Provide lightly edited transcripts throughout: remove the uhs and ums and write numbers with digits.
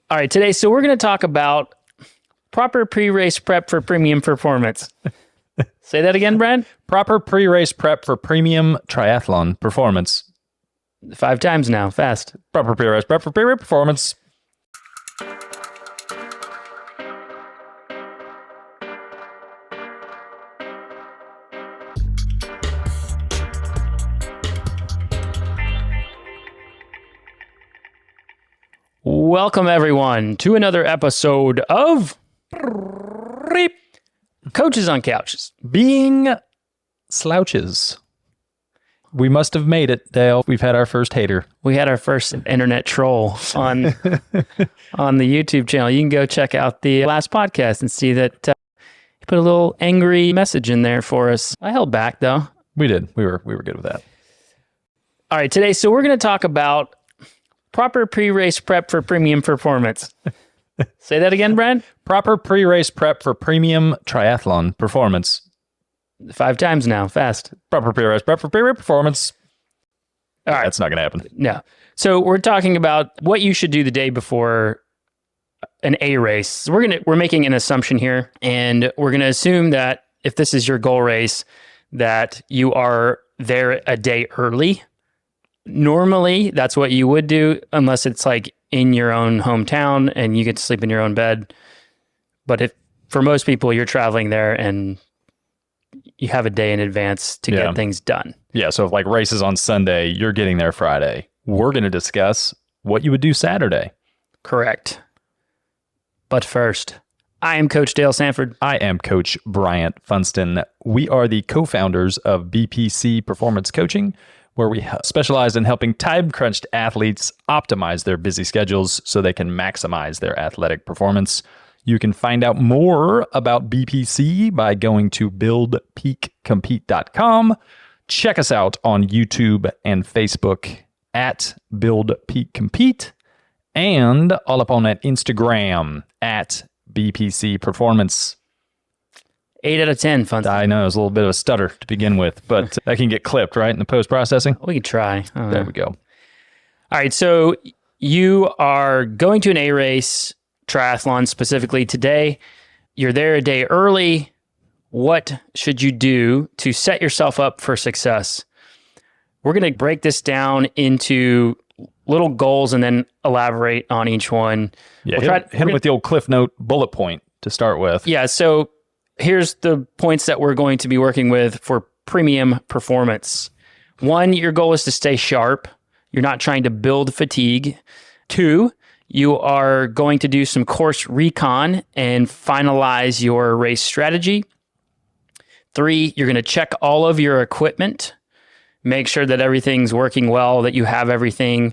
All right, today, so we're going to talk about proper pre-race prep for premium performance. Say that again, Brad? Proper pre-race prep for premium triathlon performance. 5 times now, fast. Proper pre-race prep for premium performance. Welcome, everyone, to another episode of Coaches on Couches. Being slouches. We must have made it, Dale. We've had our first hater. We had our first internet troll on the YouTube channel. You can go check out the last podcast and see that he put a little angry message in there for us. I held back, though. We did. We were good with that. All right, today, so we're going to talk about proper pre-race prep for premium performance. Say that again, Brad? Proper pre-race prep for premium triathlon performance. 5 times now, fast. Proper pre-race prep for premium performance. All right. That's not going to happen. No. So we're talking about what you should do the day before an A race. So we're making an assumption here, and we're going to assume that if this is your goal race, that you are there a day early. Normally, that's what you would do, unless it's like in your own hometown and you get to sleep in your own bed. But if for most people, you're traveling there and you have a day in advance to get things done. Yeah, so if like races on Sunday, you're getting there Friday. We're going to discuss what you would do Saturday. Correct. But first, I am Coach Dale Sanford. I am Coach Bryant Funston. We are the co-founders of BPC Performance Coaching, where we specialize in helping time-crunched athletes optimize their busy schedules so they can maximize their athletic performance. You can find out more about BPC by going to buildpeakcompete.com. Check us out on YouTube and Facebook at Build Peak Compete, and all up on that Instagram at BPC Performance. 8 out of 10, fun. I know, it was a little bit of a stutter to begin with, but that can get clipped, right, in the post-processing? We could try. There we go. All right, so you are going to an A race, triathlon specifically today. You're there a day early. What should you do to set yourself up for success? We're going to break this down into little goals and then elaborate on each one. Yeah, hit him with the old Cliff Note bullet point to start with. Yeah, so here's the points that we're going to be working with for premium performance. 1, your goal is to stay sharp. You're not trying to build fatigue. 2, you are going to do some course recon and finalize your race strategy. 3, you're going to check all of your equipment. Make sure that everything's working well, that you have everything.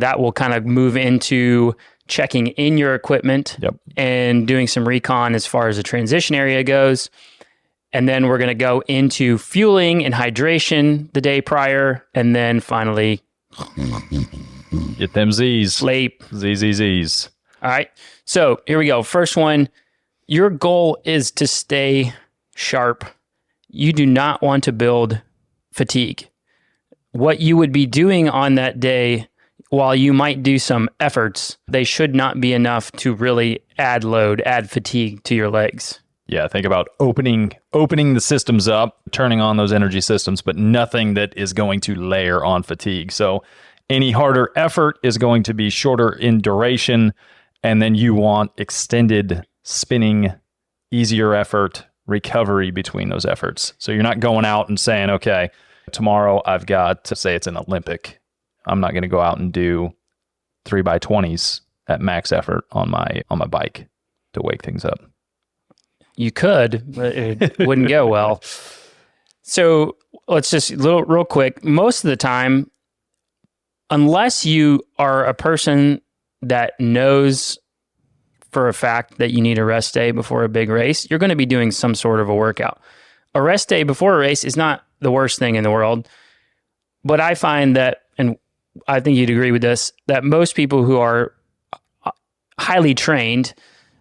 That will kind of move into checking in your equipment and doing some recon as far as the transition area goes. And then we're going to go into fueling and hydration the day prior. And then finally, get them Z's. Sleep. Z's. All right. So here we go. First one, your goal is to stay sharp. You do not want to build fatigue. What you would be doing on that day, while you might do some efforts, they should not be enough to really add load, add fatigue to your legs. Yeah, think about opening the systems up, turning on those energy systems, but nothing that is going to layer on fatigue. So any harder effort is going to be shorter in duration, and then you want extended spinning, easier effort, recovery between those efforts. So you're not going out and saying, okay, tomorrow I've got to say it's an Olympic. I'm not going to go out and do 3x20s at max effort on my bike to wake things up. You could, but it wouldn't go well. So let's just real quick. Most of the time, unless you are a person that knows for a fact that you need a rest day before a big race, you're going to be doing some sort of a workout. A rest day before a race is not the worst thing in the world, but I find that, and I think you'd agree with this, that most people who are highly trained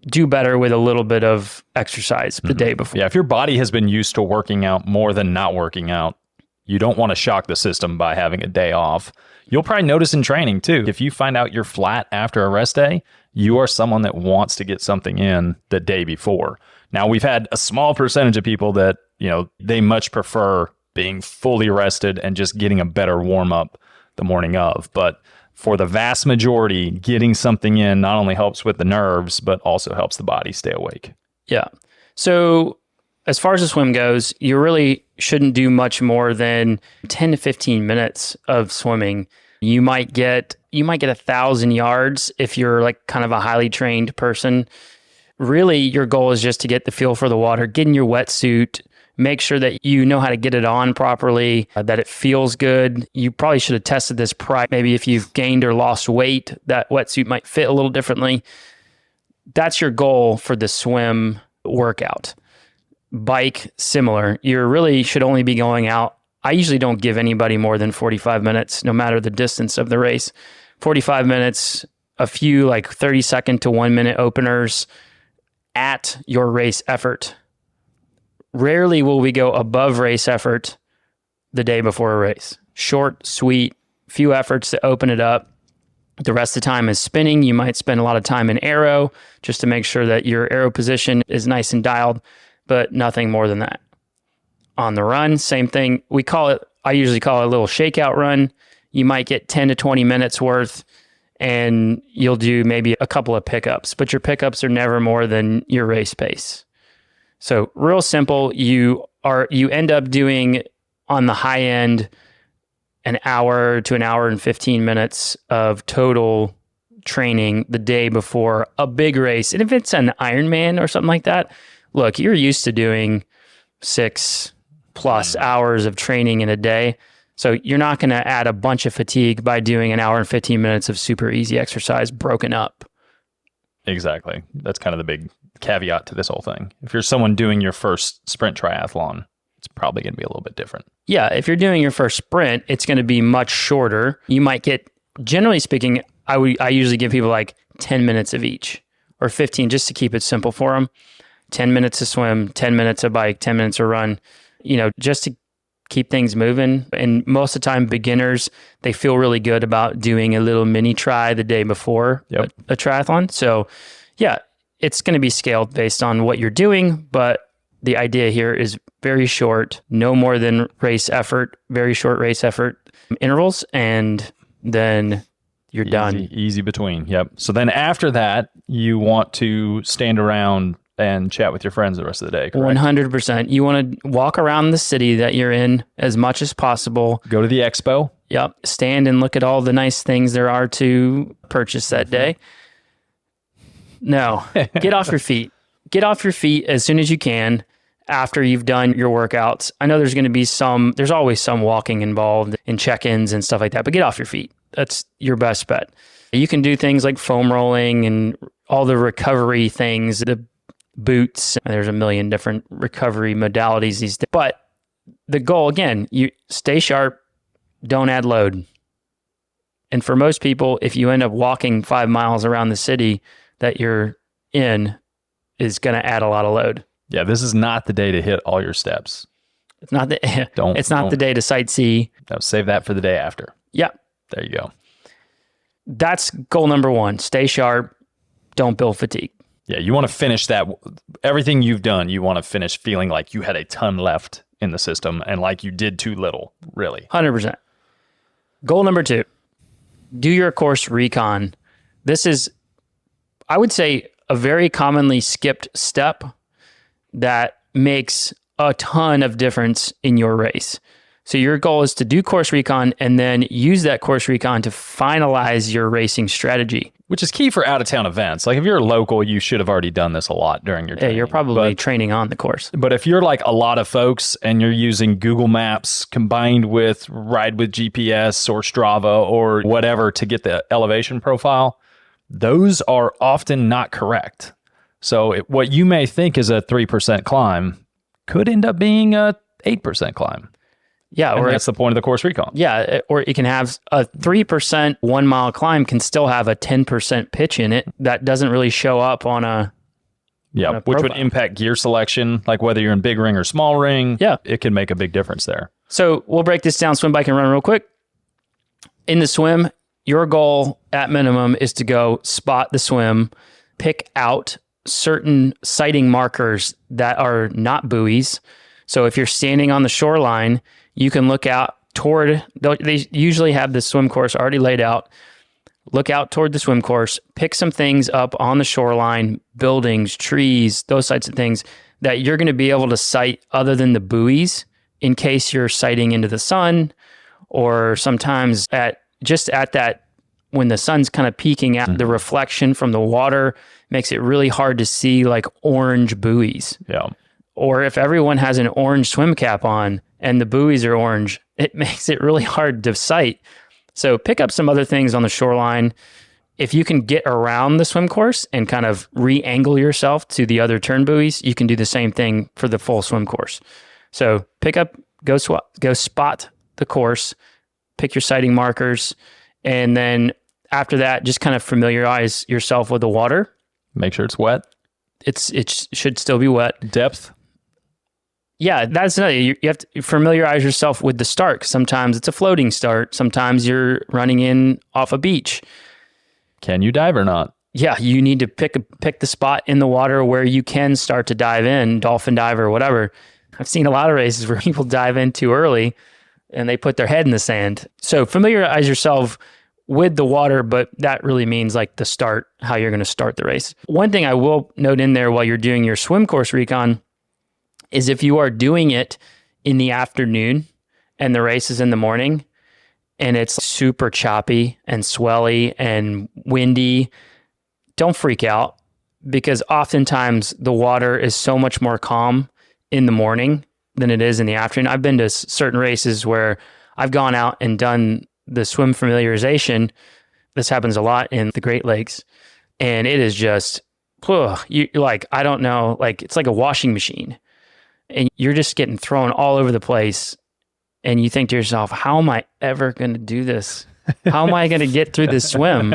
do better with a little bit of exercise the day before. Yeah, if your body has been used to working out more than not working out, you don't want to shock the system by having a day off. You'll probably notice in training too, if you find out you're flat after a rest day you are someone that wants to get something in the day before. Now, we've had a small percentage of people that, they much prefer being fully rested and just getting a better warm up the morning of. But for the vast majority, getting something in not only helps with the nerves, but also helps the body stay awake. Yeah. So as far as the swim goes, you really shouldn't do much more than 10 to 15 minutes of swimming. You might get 1,000 yards if you're like kind of a highly trained person. Really, your goal is just to get the feel for the water, get in your wetsuit, make sure that you know how to get it on properly, that it feels good. You probably should have tested this prior. Maybe if you've gained or lost weight, that wetsuit might fit a little differently. That's your goal for the swim workout. Bike, similar. You really should only be going out. I usually don't give anybody more than 45 minutes, no matter the distance of the race. 45 minutes, a few like 30-second to 1-minute openers at your race effort. Rarely will we go above race effort the day before a race. Short, sweet, few efforts to open it up. The rest of the time is spinning. You might spend a lot of time in aero just to make sure that your aero position is nice and dialed, but nothing more than that. On the run, same thing. I usually call it a little shakeout run. You might get 10 to 20 minutes worth, and you'll do maybe a couple of pickups, but your pickups are never more than your race pace. So real simple, you end up doing on the high end an hour to an hour and 15 minutes of total training the day before a big race. And if it's an Ironman or something like that, look, you're used to doing 6+ hours of training in a day. So you're not going to add a bunch of fatigue by doing an hour and 15 minutes of super easy exercise broken up. Exactly. That's kind of the big caveat to this whole thing. If you're someone doing your first sprint triathlon, it's probably going to be a little bit different. Yeah, if you're doing your first sprint, it's going to be much shorter. You might get, generally speaking, I usually give people like 10 minutes of each or 15 just to keep it simple for them. 10 minutes to swim, 10 minutes of bike, 10 minutes to run, just to keep things moving. And most of the time, beginners, they feel really good about doing a little mini try the day before a triathlon. So yeah, it's going to be scaled based on what you're doing, but the idea here is very short, no more than race effort, very short race effort intervals, and then you're done. Easy between. Yep. So then after that, you want to stand around and chat with your friends the rest of the day, correct? 100%. You want to walk around the city that you're in as much as possible. Go to the expo. Yep. Stand and look at all the nice things there are to purchase that day. No, get off your feet. Get off your feet as soon as you can after you've done your workouts. I know there's going to be there's always some walking involved in check-ins and stuff like that, but get off your feet. That's your best bet. You can do things like foam rolling and all the recovery things, the boots. There's a million different recovery modalities these days. But the goal, again, you stay sharp, don't add load. And for most people, if you end up walking 5 miles around the city that you're in, is going to add a lot of load. Yeah, this is not the day to hit all your steps. It's not the day to sightsee. No, save that for the day after. Yeah. There you go. That's goal number one. Stay sharp. Don't build fatigue. Yeah, you want to finish that. Everything you've done, you want to finish feeling like you had a ton left in the system and like you did too little, really. 100%. Goal number 2, do your course recon. This is, I would say, a very commonly skipped step that makes a ton of difference in your race. So your goal is to do course recon and then use that course recon to finalize your racing strategy. Which is key for out-of-town events. Like if you're local, you should have already done this a lot during your training. Yeah, you're probably training on the course. But if you're like a lot of folks and you're using Google Maps combined with Ride with GPS or Strava or whatever to get the elevation profile, those are often not correct. So what you may think is a 3% climb could end up being a 8% climb. Yeah, and that's the point of the course recon. Yeah, or it can have a 3% 1 mile climb can still have a 10% pitch in it that doesn't really show up on a which would impact gear selection, like whether you're in big ring or small ring. Yeah, it can make a big difference there. So we'll break this down, swim, bike, and run real quick. In the swim, your goal at minimum is to go spot the swim, pick out certain sighting markers that are not buoys. So if you're standing on the shoreline, you can look out toward, they usually have the swim course already laid out. Look out toward the swim course, pick some things up on the shoreline, buildings, trees, those types of things that you're going to be able to sight other than the buoys in case you're sighting into the sun, or sometimes at that, when the sun's kind of peeking out, the reflection from the water makes it really hard to see like orange buoys. Yeah. Or if everyone has an orange swim cap on and the buoys are orange, it makes it really hard to sight. So pick up some other things on the shoreline. If you can get around the swim course and kind of re-angle yourself to the other turn buoys, you can do the same thing for the full swim course. So pick up, go spot the course, pick your sighting markers, and then after that, just kind of familiarize yourself with the water. Make sure it's wet. It should still be wet. Depth. Yeah, that's another. You have to familiarize yourself with the start. Sometimes it's a floating start. Sometimes you're running in off a beach. Can you dive or not? Yeah, you need to pick the spot in the water where you can start to dive in, dolphin dive or whatever. I've seen a lot of races where people dive in too early and they put their head in the sand. So familiarize yourself with the water, but that really means like the start, how you're going to start the race. One thing I will note in there while you're doing your swim course recon is if you are doing it in the afternoon and the race is in the morning and it's super choppy and swelly and windy, don't freak out, because oftentimes the water is so much more calm in the morning than it is in the afternoon. I've been to certain races where I've gone out and done the swim familiarization. This happens a lot in the Great Lakes, and it is just, you're like, I don't know, like it's like a washing machine, and you're just getting thrown all over the place, and you think to yourself, how am I ever going to do this? How am I going to get through this swim?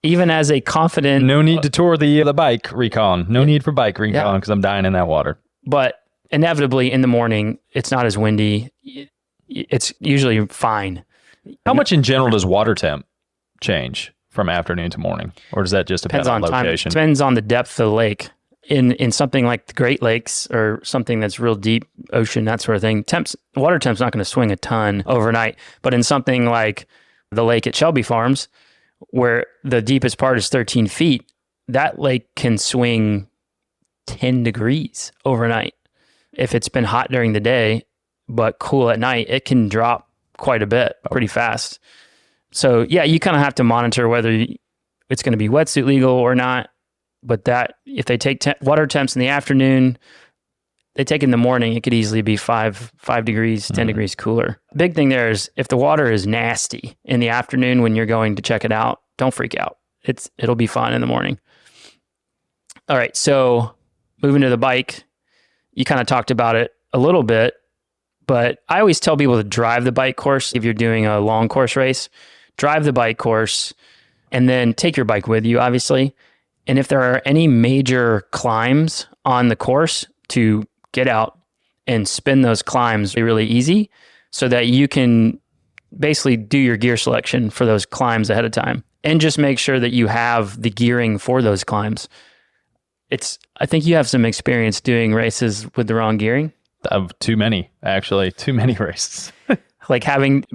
Even as a confident... No need to tour the bike recon. No need for bike recon because I'm dying in that water. But inevitably in the morning, it's not as windy. It's usually fine. How much in general does water temp change from afternoon to morning? Or does that just depend on location? Depends on the depth of the lake. In something like the Great Lakes or something that's real deep, ocean, that sort of thing, water temp's not going to swing a ton overnight. But in something like the lake at Shelby Farms, where the deepest part is 13 feet, that lake can swing 10 degrees overnight. If it's been hot during the day, but cool at night, it can drop quite a bit pretty fast. So yeah, you kind of have to monitor whether it's going to be wetsuit legal or not. But that if they take water temps in the afternoon, they take in the morning, it could easily be 5 degrees, 10 degrees cooler. Big thing there is if the water is nasty in the afternoon when you're going to check it out, don't freak out. It'll be fine in the morning. All right, so moving to the bike, you kind of talked about it a little bit, but I always tell people to drive the bike course. If you're doing a long course race, drive the bike course and then take your bike with you, obviously. And if there are any major climbs on the course, to get out and spin those climbs really easy so that you can basically do your gear selection for those climbs ahead of time and just make sure that you have the gearing for those climbs. I think you have some experience doing races with the wrong gearing. Too many races. Like having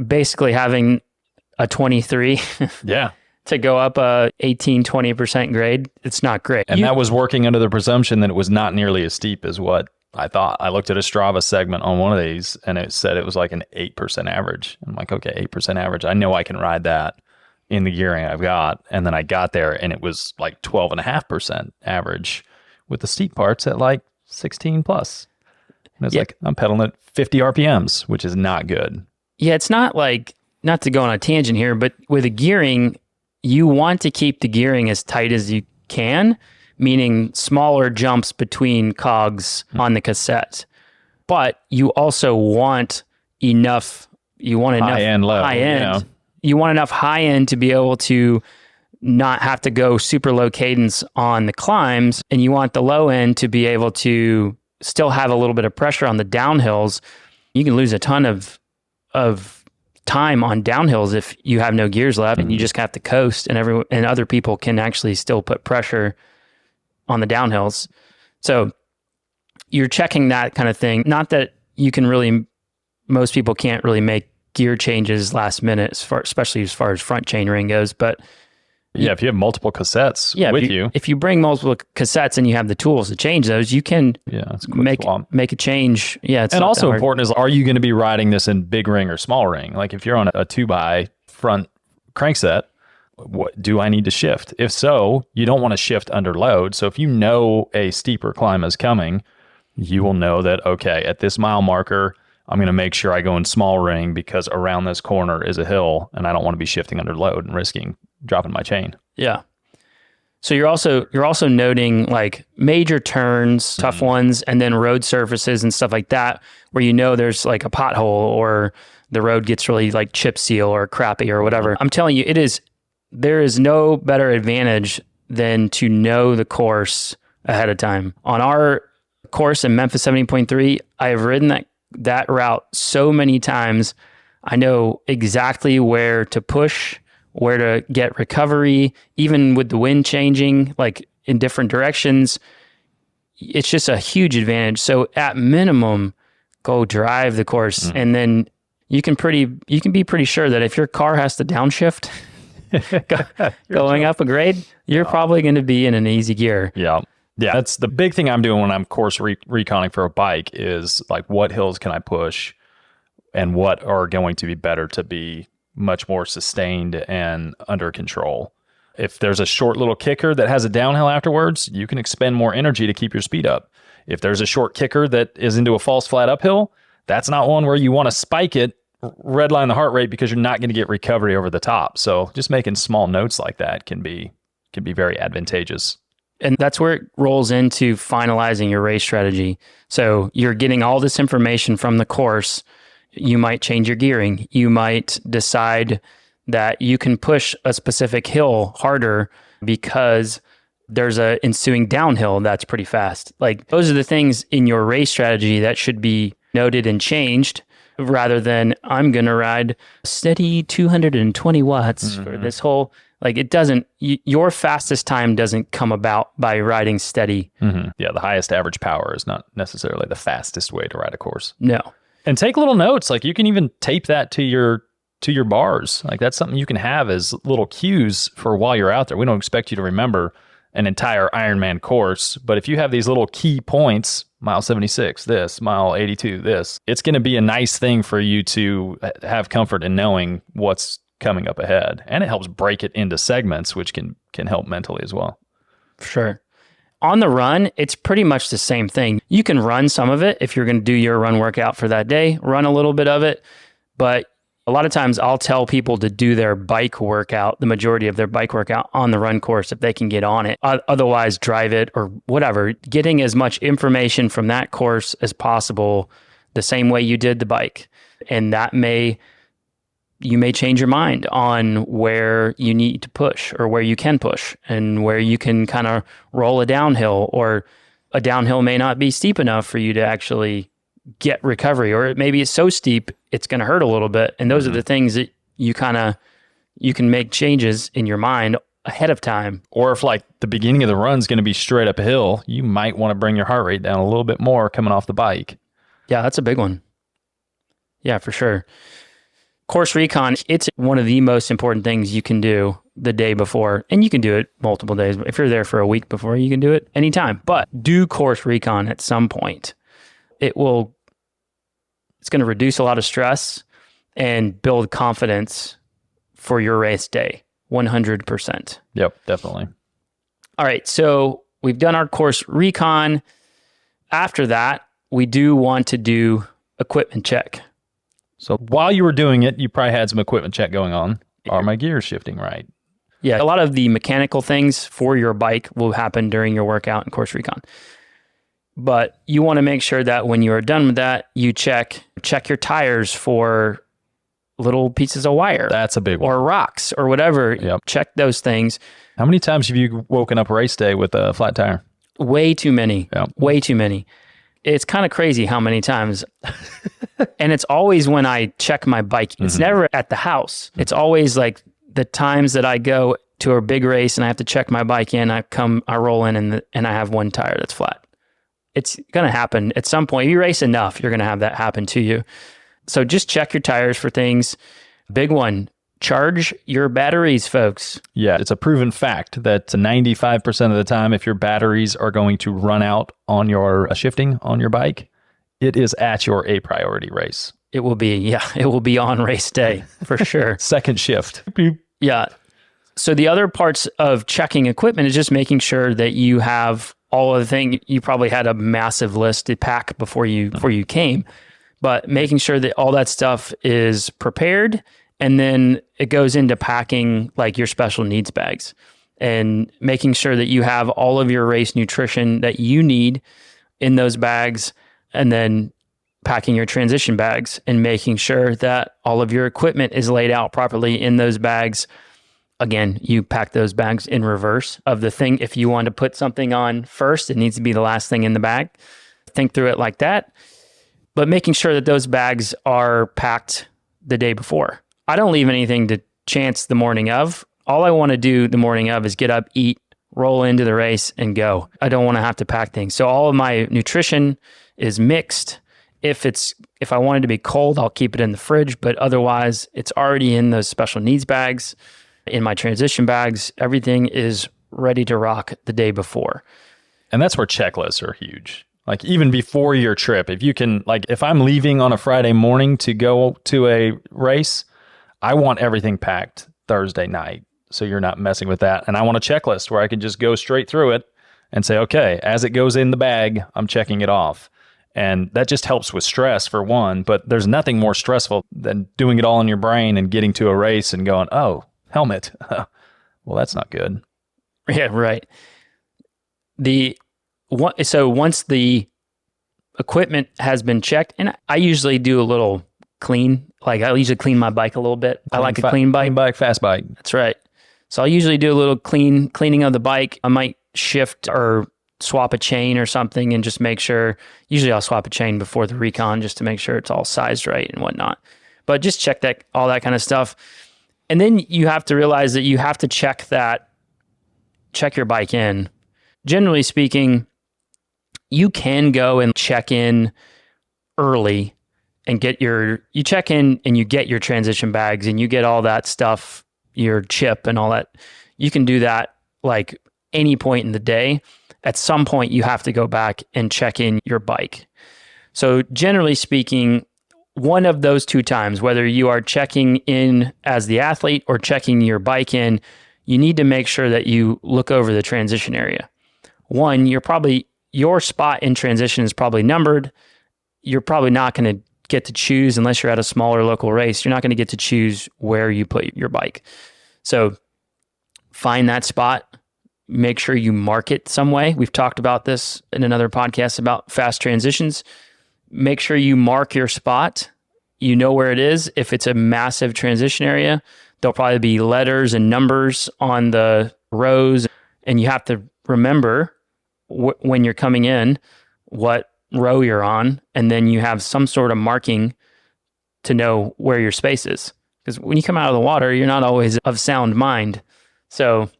a 23. Yeah. To go up a 18-20% grade, it's not great. And that was working under the presumption that it was not nearly as steep as what I thought. I looked at a Strava segment on one of these and it said it was like an 8% average. I'm like, okay, 8% average. I know I can ride that in the gearing I've got. And then I got there and it was like 12.5% average with the steep parts at like 16 plus. And it's like, I'm pedaling at 50 RPMs, which is not good. Yeah, it's not like, not to go on a tangent here, but with a gearing, you want to keep the gearing as tight as you can, meaning smaller jumps between cogs on the cassette. But you also want enough high end. You want enough high end to be able to not have to go super low cadence on the climbs. And you want the low end to be able to still have a little bit of pressure on the downhills. You can lose a ton of time on downhills if you have no gears left and you just have to coast, and other people can actually still put pressure on the downhills. So you're checking that kind of thing. Not that you can really, most people can't really make gear changes last minute, especially as far as front chain ring goes. But yeah, if you have multiple cassettes with you. If you bring multiple cassettes and you have the tools to change those, you can make a change. Yeah. And also important is, are you going to be riding this in big ring or small ring? Like if you're on a 2x front crankset, what do I need to shift? If so, you don't want to shift under load. So if you know a steeper climb is coming, you will know that, okay, at this mile marker, I'm going to make sure I go in small ring because around this corner is a hill and I don't want to be shifting under load and risking dropping my chain. Yeah. So you're also noting like major turns, tough ones, and then road surfaces and stuff like that, where you know there's like a pothole or the road gets really like chip seal or crappy or whatever. I'm telling you, there is no better advantage than to know the course ahead of time. On our course in Memphis 70.3, I have ridden that route so many times. I know exactly where to push, where to get recovery, even with the wind changing like in different directions. It's just a huge advantage. So at minimum, go drive the course, and then you can be pretty sure that if your car has to downshift going up a grade, you're probably going to be in an easy gear. Yeah. Yeah, that's the big thing I'm doing when I'm course reconning for a bike is like, what hills can I push and what are going to be better to be much more sustained and under control. If there's a short little kicker that has a downhill afterwards, you can expend more energy to keep your speed up. If there's a short kicker that is into a false flat uphill, that's not one where you want to spike it, redline the heart rate, because you're not going to get recovery over the top. So just making small notes like that can be very advantageous. And that's where it rolls into finalizing your race strategy. So you're getting all this information from the course. You might change your gearing. You might decide that you can push a specific hill harder because there's a ensuing downhill that's pretty fast. Like those are the things in your race strategy that should be noted and changed, rather than I'm going to ride steady 220 watts for this whole. Like it doesn't, your fastest time doesn't come about by riding steady. Yeah, the highest average power is not necessarily the fastest way to ride a course. No. And take little notes. Like you can even tape that to your bars. Like that's something you can have as little cues for while you're out there. We don't expect you to remember an entire Ironman course, but if you have these little key points, mile 76, this, mile 82, this, it's going to be a nice thing for you to have comfort in knowing what's coming up ahead, and it helps break it into segments, which can help mentally as well. Sure. On the run, it's pretty much the same thing. You can run some of it if you're going to do your run workout for that day, run a little bit of it, but a lot of times I'll tell people to do their bike workout, the majority of their bike workout on the run course if they can get on it. Otherwise, drive it or whatever, getting as much information from that course as possible the same way you did the bike. And you may change your mind on where you need to push or where you can push and where you can kind of roll a downhill, or a downhill may not be steep enough for you to actually get recovery, or maybe it's so steep it's going to hurt a little bit. And those are the things that you can make changes in your mind ahead of time. Or if like the beginning of the run is going to be straight up a hill, you might want to bring your heart rate down a little bit more coming off the bike. Yeah, that's a big one. Yeah, for sure. Course recon, it's one of the most important things you can do the day before. And you can do it multiple days. If you're there for a week before, you can do it anytime. But do course recon at some point. It's going to reduce a lot of stress and build confidence for your race day. 100%. Yep, definitely. All right, so we've done our course recon. After that, we do want to do equipment check. So while you were doing it, you probably had some equipment check going on. Are my gears shifting right? Yeah, a lot of the mechanical things for your bike will happen during your workout and course recon. But you want to make sure that when you are done with that, you check your tires for little pieces of wire. That's a big one. Or rocks or whatever. Yep. Check those things. How many times have you woken up race day with a flat tire? Way too many. Yep. Way too many. It's kind of crazy how many times. And it's always when I check my bike. It's never at the house. It's always like the times that I go to a big race and I have to check my bike in. I roll in and I have one tire that's flat. It's going to happen at some point. If you race enough, you're going to have that happen to you. So just check your tires for things. Big one, charge your batteries, folks. Yeah, it's a proven fact that 95% of the time, if your batteries are going to run out on your shifting on your bike, it is at your A priority race. It will be on race day for sure. Second shift. Yeah. So the other parts of checking equipment is just making sure that you have all of the things. You probably had a massive list to pack before you came, but making sure that all that stuff is prepared, and then it goes into packing like your special needs bags and making sure that you have all of your race nutrition that you need in those bags, and then packing your transition bags and making sure that all of your equipment is laid out properly in those bags. Again, you pack those bags in reverse of the thing. If you want to put something on first, it needs to be the last thing in the bag. Think through it like that. But making sure that those bags are packed the day before. I don't leave anything to chance the morning of. All I want to do the morning of is get up, eat, roll into the race, and go. I don't want to have to pack things. So all of my nutrition is mixed. If I want it to be cold, I'll keep it in the fridge, but otherwise it's already in those special needs bags. In my transition bags, everything is ready to rock the day before. And that's where checklists are huge. Like even before your trip, if you can, like if I'm leaving on a Friday morning to go to a race, I want everything packed Thursday night. So you're not messing with that. And I want a checklist where I can just go straight through it and say, okay, as it goes in the bag, I'm checking it off. And that just helps with stress for one, but there's nothing more stressful than doing it all in your brain and getting to a race and going, oh, helmet. Well, that's not good. Yeah, right. So once the equipment has been checked, and I usually do a little clean, like I usually clean my bike a little bit. I like a clean bike. Clean bike, fast bike. That's right. So I'll usually do a little cleaning of the bike. I might shift or swap a chain or something and just make sure. Usually I'll swap a chain before the recon just to make sure it's all sized right and whatnot. But just check that, all that kind of stuff. And then you have to realize that you have to check your bike in. Generally speaking, you can go and check in early and you check in and you get your transition bags and you get all that stuff, your chip and all that. You can do that like any point in the day. At some point, you have to go back and check in your bike. So generally speaking, one of those two times, whether you are checking in as the athlete or checking your bike in, you need to make sure that you look over the transition area. One, your spot in transition is probably numbered. You're probably not going to get to choose, unless you're at a smaller local race, you're not going to get to choose where you put your bike. So find that spot. Make sure you mark it some way. We've talked about this in another podcast about fast transitions. Make sure you mark your spot. You know where it is. If it's a massive transition area, there'll probably be letters and numbers on the rows, and you have to remember when you're coming in what row you're on, and then you have some sort of marking to know where your space is. Because when you come out of the water, you're not always of sound mind. So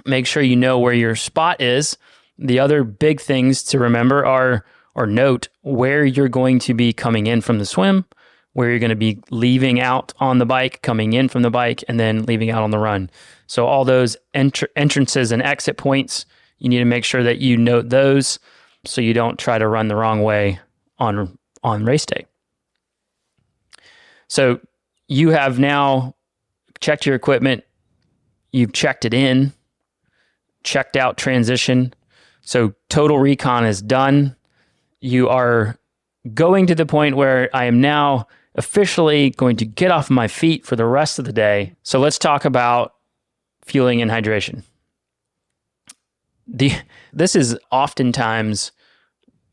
make sure you know where your spot is. The other big things to remember are, or note, where you're going to be coming in from the swim, where you're going to be leaving out on the bike, coming in from the bike, and then leaving out on the run. So all those entrances and exit points, you need to make sure that you note those so you don't try to run the wrong way on race day. So you have now checked your equipment, you've checked it in, checked out transition. So total recon is done. You are going to the point where I am now officially going to get off my feet for the rest of the day. So let's talk about fueling and hydration. This is oftentimes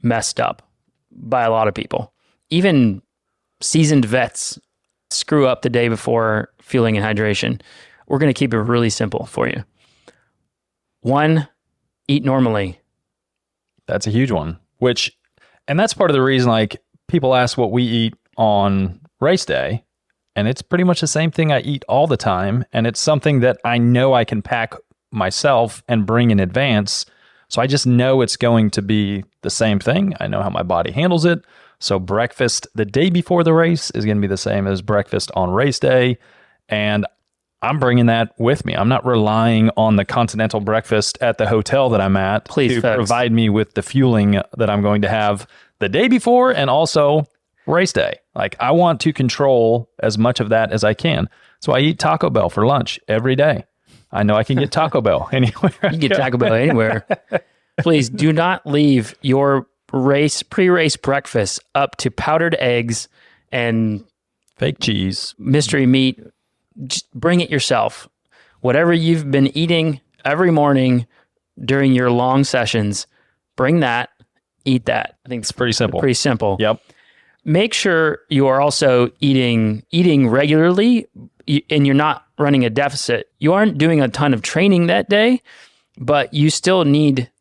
messed up by a lot of people. Even seasoned vets screw up the day before fueling and hydration. We're going to keep it really simple for you. 1, eat normally. That's a huge one, which And that's part of the reason, like, people ask what we eat on race day, and it's pretty much the same thing I eat all the time. And it's something that I know I can pack myself and bring in advance. So I just know it's going to be the same thing. I know how my body handles it. So breakfast the day before the race is going to be the same as breakfast on race day. And I'm bringing that with me. I'm not relying on the continental breakfast at the hotel that I'm at to provide me with the fueling that I'm going to have the day before and also race day. Like, I want to control as much of that as I can. So I eat Taco Bell for lunch every day. I know I can get Taco Bell anywhere. You can get Taco Bell anywhere. Please do not leave your pre-race breakfast up to powdered eggs and fake cheese, mystery meat. Just bring it yourself. Whatever you've been eating every morning during your long sessions, bring that, eat that. I think it's pretty simple. Pretty simple. Yep. Make sure you are also eating regularly and you're not running a deficit. You aren't doing a ton of training that day, but you still need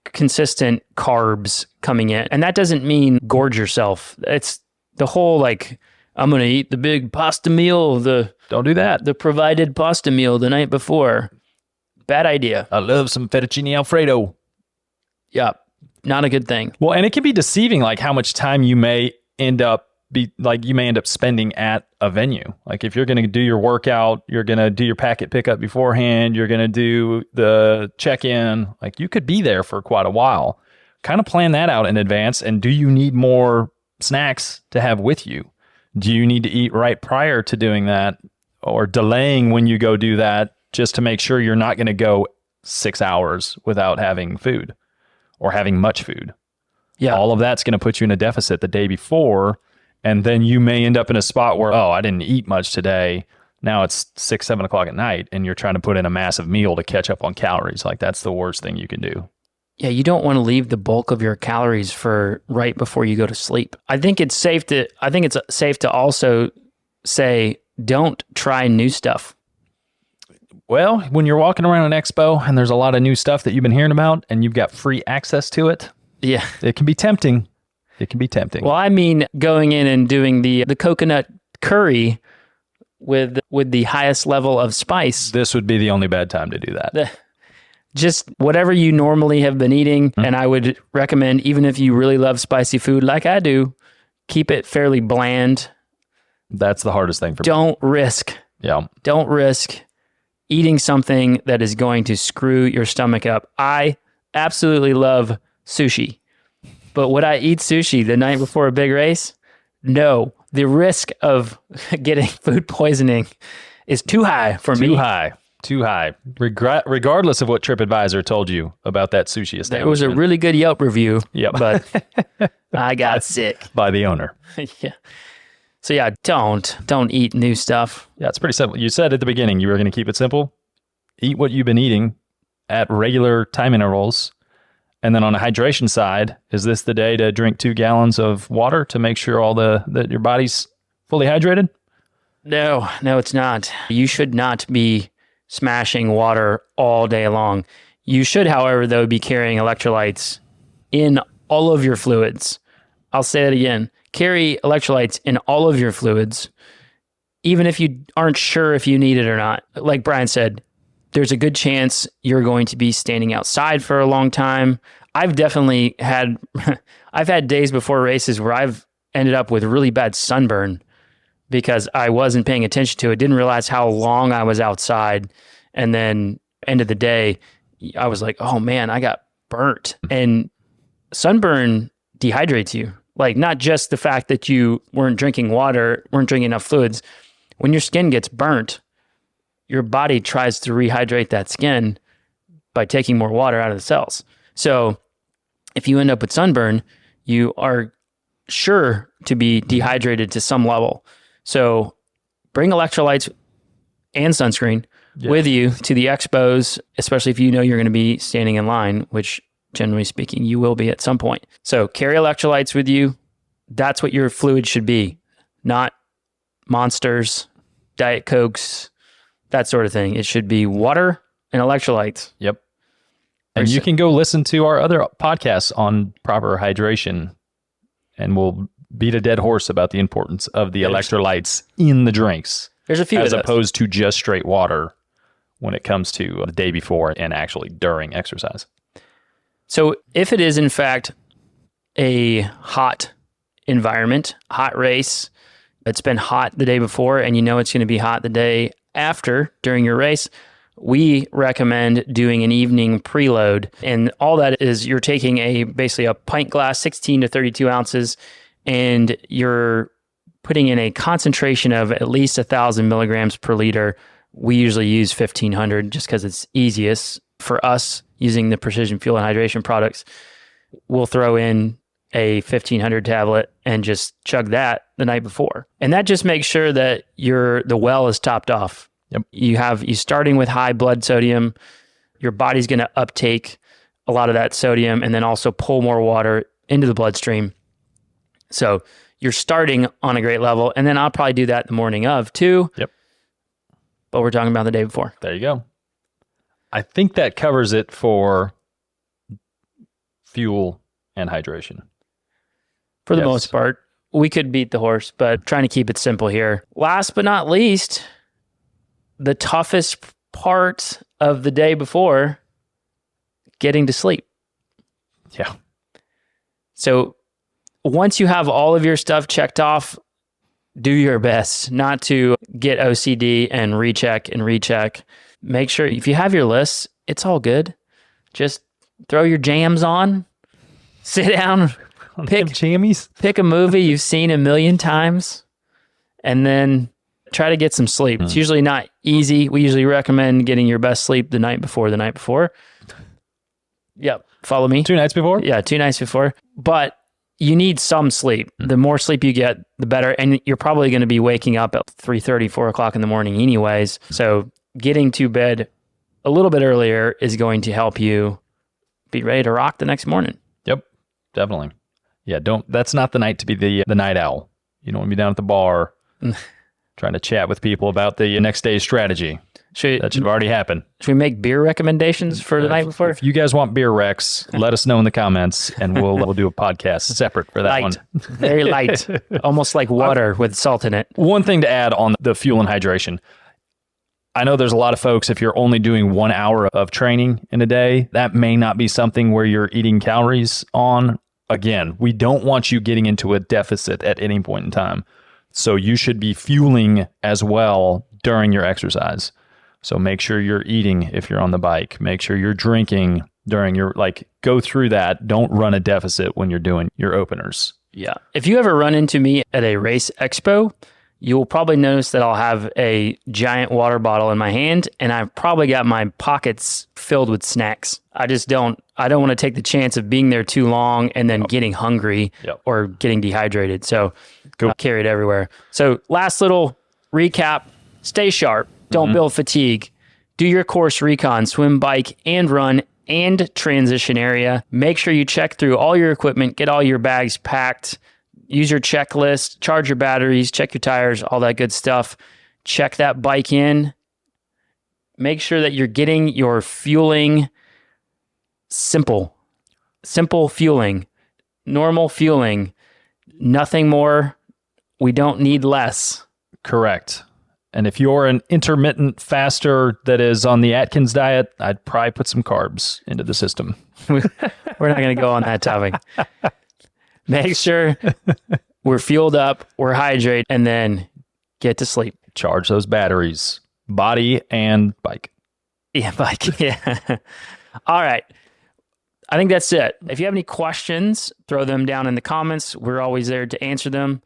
consistent carbs coming in. And that doesn't mean gorge yourself. It's the whole, like, I'm going to eat the big pasta meal, don't do that. The provided pasta meal the night before. Bad idea. I love some fettuccine Alfredo. Yeah, not a good thing. Well, and it can be deceiving, like, how much time you may end up spending at a venue. Like, if you're going to do your workout, you're going to do your packet pickup beforehand, you're going to do the check-in, like, you could be there for quite a while. Kind of plan that out in advance. And do you need more snacks to have with you? Do you need to eat right prior to doing that, or delaying when you go do that, just to make sure you're not going to go 6 hours without having food or having much food? Yeah. All of that's going to put you in a deficit the day before. And then you may end up in a spot where, I didn't eat much today. Now it's 6, 7 o'clock at night, and you're trying to put in a massive meal to catch up on calories. Like, that's the worst thing you can do. Yeah, you don't want to leave the bulk of your calories for right before you go to sleep. I think it's safe to also say, don't try new stuff. Well, when you're walking around an expo and there's a lot of new stuff that you've been hearing about and you've got free access to it, yeah, it can be tempting. It can be tempting. Well, I mean, going in and doing the coconut curry with the highest level of spice. This would be the only bad time to do that. Just whatever you normally have been eating. Mm-hmm. And I would recommend, even if you really love spicy food like I do, keep it fairly bland. That's the hardest thing for me. Don't risk eating something that is going to screw your stomach up. I absolutely love sushi. But would I eat sushi the night before a big race? No. The risk of getting food poisoning is too high for me. Too high. Regardless of what TripAdvisor told you about that sushi establishment. It was a really good Yelp review. Yep. But I got sick. By the owner. Yeah. So yeah, don't eat new stuff. Yeah, it's pretty simple. You said at the beginning you were going to keep it simple. Eat what you've been eating at regular time intervals. And then on the hydration side, is this the day to drink 2 gallons of water to make sure that your body's fully hydrated? No, it's not. You should not be smashing water all day long. You should, however, though, be carrying electrolytes in all of your fluids. I'll say that again. Carry electrolytes in all of your fluids, even if you aren't sure if you need it or not. Like Brian said, there's a good chance you're going to be standing outside for a long time. I've definitely had, I've had days before races where I've ended up with really bad sunburn because I wasn't paying attention to it, didn't realize how long I was outside. And then end of the day, I was like, oh man, I got burnt. And sunburn dehydrates you. Like, not just the fact that you weren't drinking water, weren't drinking enough fluids. When your skin gets burnt, your body tries to rehydrate that skin by taking more water out of the cells. So if you end up with sunburn, you are sure to be dehydrated to some level. So bring electrolytes and sunscreen with you to the expos, especially if you know you're going to be standing in line, which generally speaking, you will be at some point. So carry electrolytes with you. That's what your fluid should be, not Monsters, Diet Cokes, that sort of thing. It should be water and electrolytes. Yep. And you can go listen to our other podcasts on proper hydration and we'll beat a dead horse about the importance of the electrolytes in the drinks. There's a few as of those. opposed to just straight water when it comes to the day before and actually during exercise. So if it is in fact a hot environment, hot race, it's been hot the day before and you know it's going to be hot the day after during your race, we recommend doing an evening preload. And all that is you're taking basically a pint glass, 16 to 32 ounces, and you're putting in a concentration of at least 1,000 milligrams per liter. We usually use 1,500 just because it's easiest for us using the Precision Fuel and Hydration products. We'll throw in a 1,500 tablet and just chug that the night before. And that just makes sure that the well is topped off. Yep. You starting with high blood sodium, your body's going to uptake a lot of that sodium and then also pull more water into the bloodstream. So you're starting on a great level. And then I'll probably do that the morning of too. Yep. But we're talking about the day before. There you go. I think that covers it for fuel and hydration. For the most part, we could beat the horse, but trying to keep it simple here. Last but not least, the toughest part of the day before, getting to sleep. Yeah. So once you have all of your stuff checked off, do your best not to get OCD and recheck. Make sure if you have your lists, it's all good. Just throw your jams on, sit down, pick a movie you've seen a million times, and then try to get some sleep. It's usually not easy. We usually recommend getting your best sleep the night before. Yep. Follow me. 2 nights before? Yeah, 2 nights before. But you need some sleep. The more sleep you get, the better. And you're probably going to be waking up at 3:30, 4 o'clock in the morning anyways. So getting to bed a little bit earlier is going to help you be ready to rock the next morning. Yep, definitely. Yeah, that's not the night to be the night owl. You don't want to be down at the bar trying to chat with people about the next day's strategy. That should have already happened. Should we make beer recommendations for the night before? If you guys want beer recs, let us know in the comments, and we'll do a podcast separate for that one. Very light, almost like water with salt in it. One thing to add on the fuel and hydration. I know there's a lot of folks, if you're only doing 1 hour of training in a day, that may not be something where you're eating calories on. Again, we don't want you getting into a deficit at any point in time. So you should be fueling as well during your exercise. So make sure you're eating if you're on the bike. Make sure you're drinking during go through that. Don't run a deficit when you're doing your openers. Yeah. If you ever run into me at a race expo, you'll probably notice that I'll have a giant water bottle in my hand and I've probably got my pockets filled with snacks. I don't want to take the chance of being there too long and then getting hungry or getting dehydrated. So go carry it everywhere. So last little recap, stay sharp. Don't build fatigue. Do your course recon, swim, bike, and run, and transition area. Make sure you check through all your equipment, get all your bags packed, use your checklist, charge your batteries, check your tires, all that good stuff. Check that bike in. Make sure that you're getting your fueling simple fueling, normal fueling, nothing more. We don't need less. Correct. And if you're an intermittent faster that is on the Atkins diet, I'd probably put some carbs into the system. We're not going to go on that topic. Make sure we're fueled up, we're hydrated, and then get to sleep. Charge those batteries, body and bike. Yeah, bike. Yeah. All right. I think that's it. If you have any questions, throw them down in the comments. We're always there to answer them.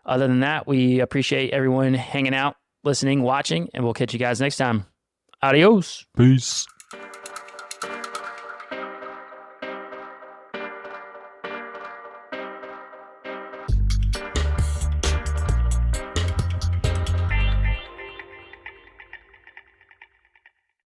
Other than that, we appreciate everyone hanging out, listening, watching, and we'll catch you guys next time. Adios. Peace.